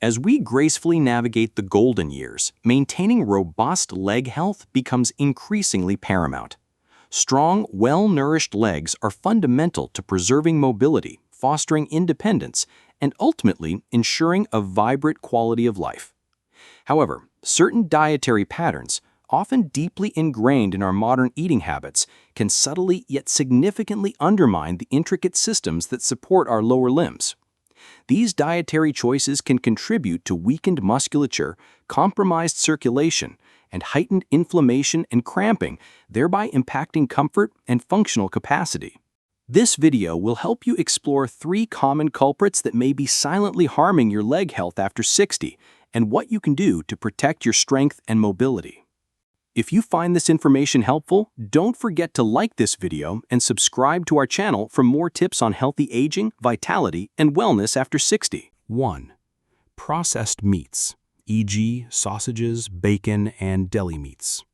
As we gracefully navigate the golden years, maintaining robust leg health becomes increasingly paramount. Strong, well-nourished legs are fundamental to preserving mobility, fostering independence, and ultimately ensuring a vibrant quality of life. However, certain dietary patterns, often deeply ingrained in our modern eating habits, can subtly yet significantly undermine the intricate systems that support our lower limbs. These dietary choices can contribute to weakened musculature, compromised circulation, and heightened inflammation and cramping, thereby impacting comfort and functional capacity. This video will help you explore 3 common culprits that may be silently harming your leg health after 60 and what you can do to protect your strength and mobility. If you find this information helpful, don't forget to like this video and subscribe to our channel for more tips on healthy aging, vitality, and wellness after 60. 1. Processed meats, e.g., sausages, bacon, and deli meats.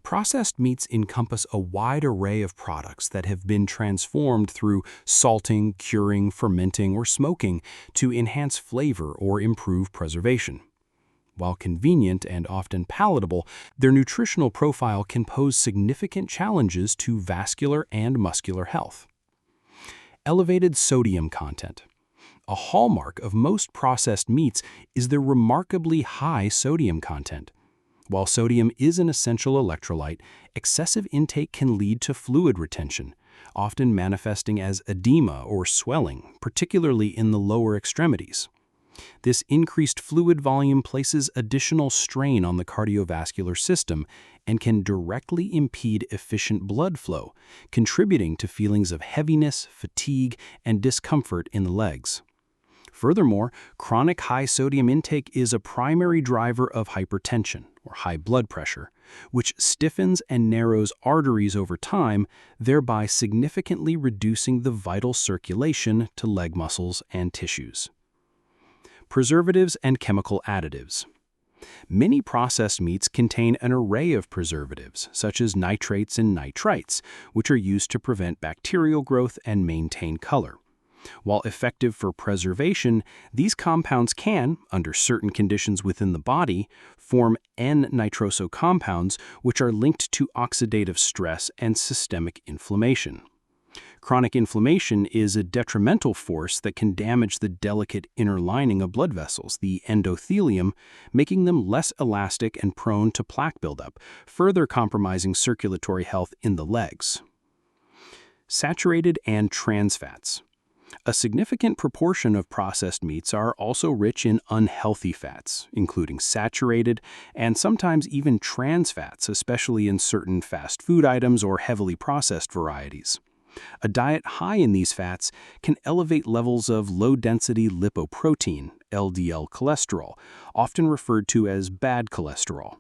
Processed meats encompass a wide array of products that have been transformed through salting, curing, fermenting, or smoking to enhance flavor or improve preservation. While convenient and often palatable, their nutritional profile can pose significant challenges to vascular and muscular health. Elevated sodium content. A hallmark of most processed meats is their remarkably high sodium content. While sodium is an essential electrolyte, excessive intake can lead to fluid retention, often manifesting as edema or swelling, particularly in the lower extremities. This increased fluid volume places additional strain on the cardiovascular system and can directly impede efficient blood flow, contributing to feelings of heaviness, fatigue, and discomfort in the legs. Furthermore, chronic high sodium intake is a primary driver of hypertension, or high blood pressure, which stiffens and narrows arteries over time, thereby significantly reducing the vital circulation to leg muscles and tissues. Preservatives and chemical additives. Many processed meats contain an array of preservatives, such as nitrates and nitrites, which are used to prevent bacterial growth and maintain color. While effective for preservation, these compounds can, under certain conditions within the body, form N-nitroso compounds, which are linked to oxidative stress and systemic inflammation. Chronic inflammation is a detrimental force that can damage the delicate inner lining of blood vessels, the endothelium, making them less elastic and prone to plaque buildup, further compromising circulatory health in the legs. Saturated and trans fats. A significant proportion of processed meats are also rich in unhealthy fats, including saturated and sometimes even trans fats, especially in certain fast food items or heavily processed varieties. A diet high in these fats can elevate levels of low-density lipoprotein, LDL cholesterol, often referred to as bad cholesterol.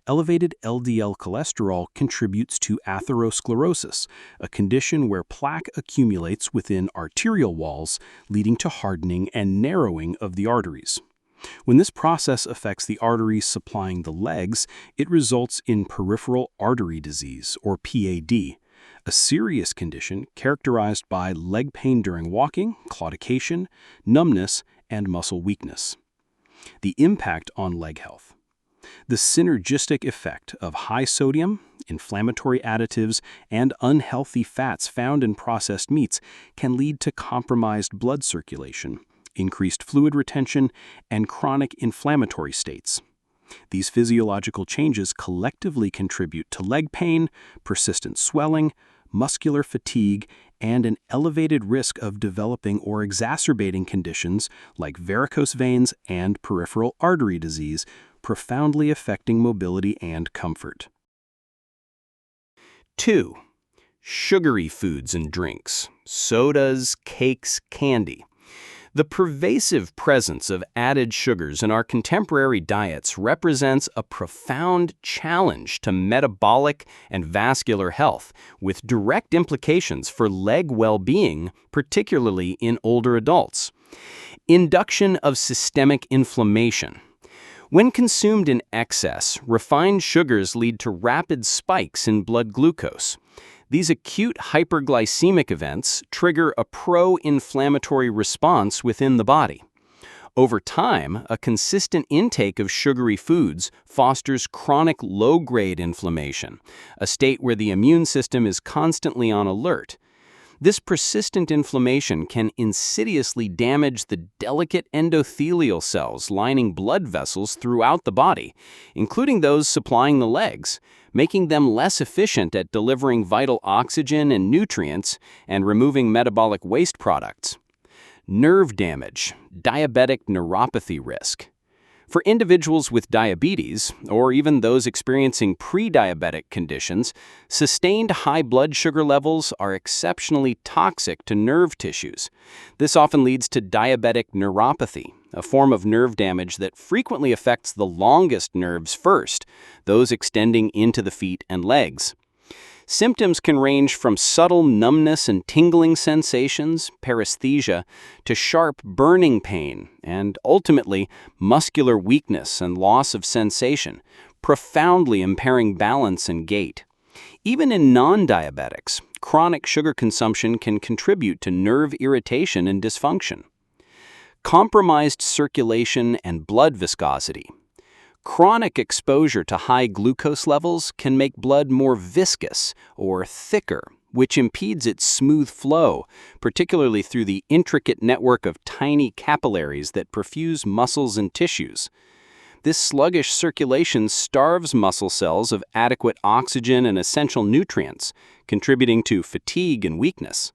Elevated LDL cholesterol contributes to atherosclerosis, a condition where plaque accumulates within arterial walls, leading to hardening and narrowing of the arteries. When this process affects the arteries supplying the legs, it results in peripheral artery disease, or PAD, a serious condition characterized by leg pain during walking, claudication, numbness, and muscle weakness. The impact on leg health. The synergistic effect of high sodium, inflammatory additives, and unhealthy fats found in processed meats can lead to compromised blood circulation, increased fluid retention, and chronic inflammatory states. These physiological changes collectively contribute to leg pain, persistent swelling, muscular fatigue, and an elevated risk of developing or exacerbating conditions like varicose veins and peripheral artery disease, profoundly affecting mobility and comfort. 2. Sugary foods and drinks, sodas, cakes, candy. The pervasive presence of added sugars in our contemporary diets represents a profound challenge to metabolic and vascular health, with direct implications for leg well-being, particularly in older adults. Induction of systemic inflammation. When consumed in excess, refined sugars lead to rapid spikes in blood glucose. These acute hyperglycemic events trigger a pro-inflammatory response within the body. Over time, a consistent intake of sugary foods fosters chronic low-grade inflammation, a state where the immune system is constantly on alert. This persistent inflammation can insidiously damage the delicate endothelial cells lining blood vessels throughout the body, including those supplying the legs, making them less efficient at delivering vital oxygen and nutrients and removing metabolic waste products. Nerve damage, diabetic neuropathy risk. For individuals with diabetes, or even those experiencing pre-diabetic conditions, sustained high blood sugar levels are exceptionally toxic to nerve tissues. This often leads to diabetic neuropathy, a form of nerve damage that frequently affects the longest nerves first, those extending into the feet and legs. Symptoms can range from subtle numbness and tingling sensations, paresthesia, to sharp burning pain, and ultimately muscular weakness and loss of sensation, profoundly impairing balance and gait. Even in non-diabetics, chronic sugar consumption can contribute to nerve irritation and dysfunction. Compromised circulation and blood viscosity. Chronic exposure to high glucose levels can make blood more viscous or thicker, which impedes its smooth flow, particularly through the intricate network of tiny capillaries that perfuse muscles and tissues. This sluggish circulation starves muscle cells of adequate oxygen and essential nutrients, contributing to fatigue and weakness.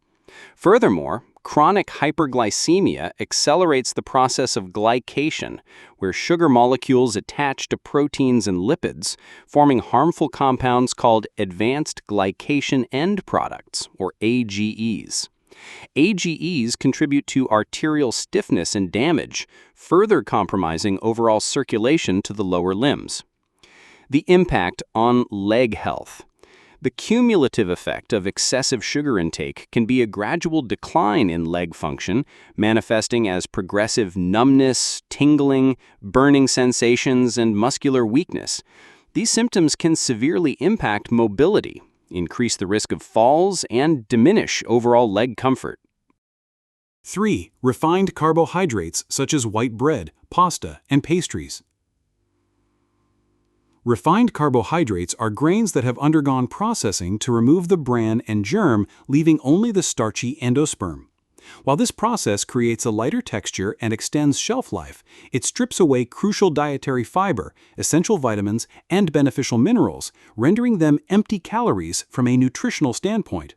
Furthermore, chronic hyperglycemia accelerates the process of glycation, where sugar molecules attach to proteins and lipids, forming harmful compounds called advanced glycation end products, or AGEs. AGEs contribute to arterial stiffness and damage, further compromising overall circulation to the lower limbs. The impact on leg health. The cumulative effect of excessive sugar intake can be a gradual decline in leg function, manifesting as progressive numbness, tingling, burning sensations, and muscular weakness. These symptoms can severely impact mobility, increase the risk of falls, and diminish overall leg comfort. 3. Refined carbohydrates such as white bread, pasta, and pastries. Refined carbohydrates are grains that have undergone processing to remove the bran and germ, leaving only the starchy endosperm. While this process creates a lighter texture and extends shelf life, it strips away crucial dietary fiber, essential vitamins, and beneficial minerals, rendering them empty calories from a nutritional standpoint.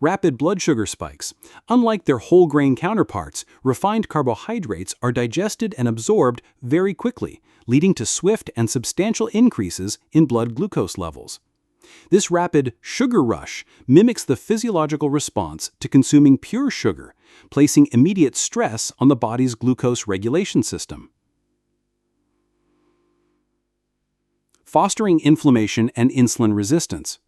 Rapid blood sugar spikes. Unlike their whole grain counterparts, refined carbohydrates are digested and absorbed very quickly, leading to swift and substantial increases in blood glucose levels. This rapid sugar rush mimics the physiological response to consuming pure sugar, placing immediate stress on the body's glucose regulation system. Fostering inflammation and insulin resistance.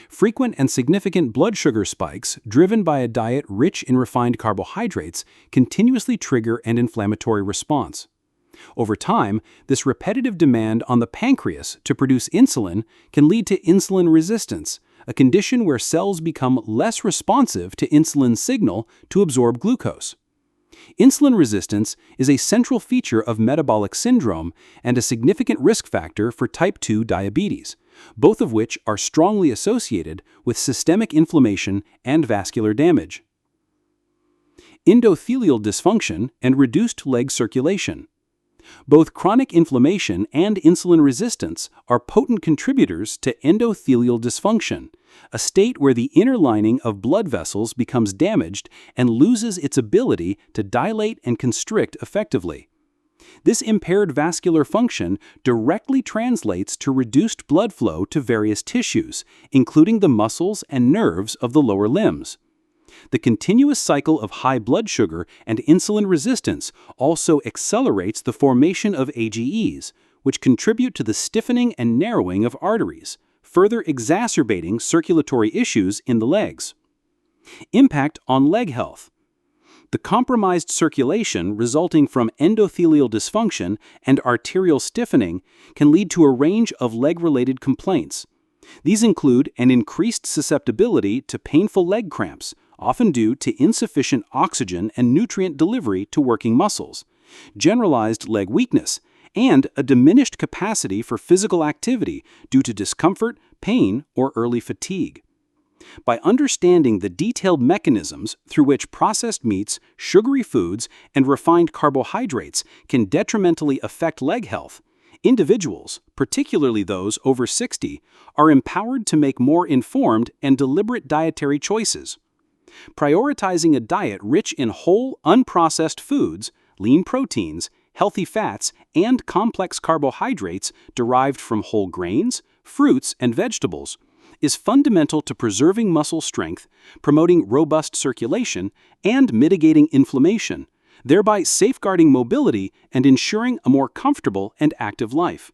Frequent and significant blood sugar spikes driven by a diet rich in refined carbohydrates continuously trigger an inflammatory response. Over time, this repetitive demand on the pancreas to produce insulin can lead to insulin resistance, a condition where cells become less responsive to insulin's signal to absorb glucose. Insulin resistance is a central feature of metabolic syndrome and a significant risk factor for type 2 diabetes, both of which are strongly associated with systemic inflammation and vascular damage. Endothelial dysfunction and reduced leg circulation. Both chronic inflammation and insulin resistance are potent contributors to endothelial dysfunction, a state where the inner lining of blood vessels becomes damaged and loses its ability to dilate and constrict effectively. This impaired vascular function directly translates to reduced blood flow to various tissues, including the muscles and nerves of the lower limbs. The continuous cycle of high blood sugar and insulin resistance also accelerates the formation of AGEs, which contribute to the stiffening and narrowing of arteries, further exacerbating circulatory issues in the legs. Impact on leg health. The compromised circulation resulting from endothelial dysfunction and arterial stiffening can lead to a range of leg-related complaints. These include an increased susceptibility to painful leg cramps, often due to insufficient oxygen and nutrient delivery to working muscles, generalized leg weakness, and a diminished capacity for physical activity due to discomfort, pain, or early fatigue. By understanding the detailed mechanisms through which processed meats, sugary foods, and refined carbohydrates can detrimentally affect leg health, individuals, particularly those over 60, are empowered to make more informed and deliberate dietary choices. Prioritizing a diet rich in whole, unprocessed foods, lean proteins, healthy fats, and complex carbohydrates derived from whole grains, fruits, and vegetables is fundamental to preserving muscle strength, promoting robust circulation, and mitigating inflammation, thereby safeguarding mobility and ensuring a more comfortable and active life.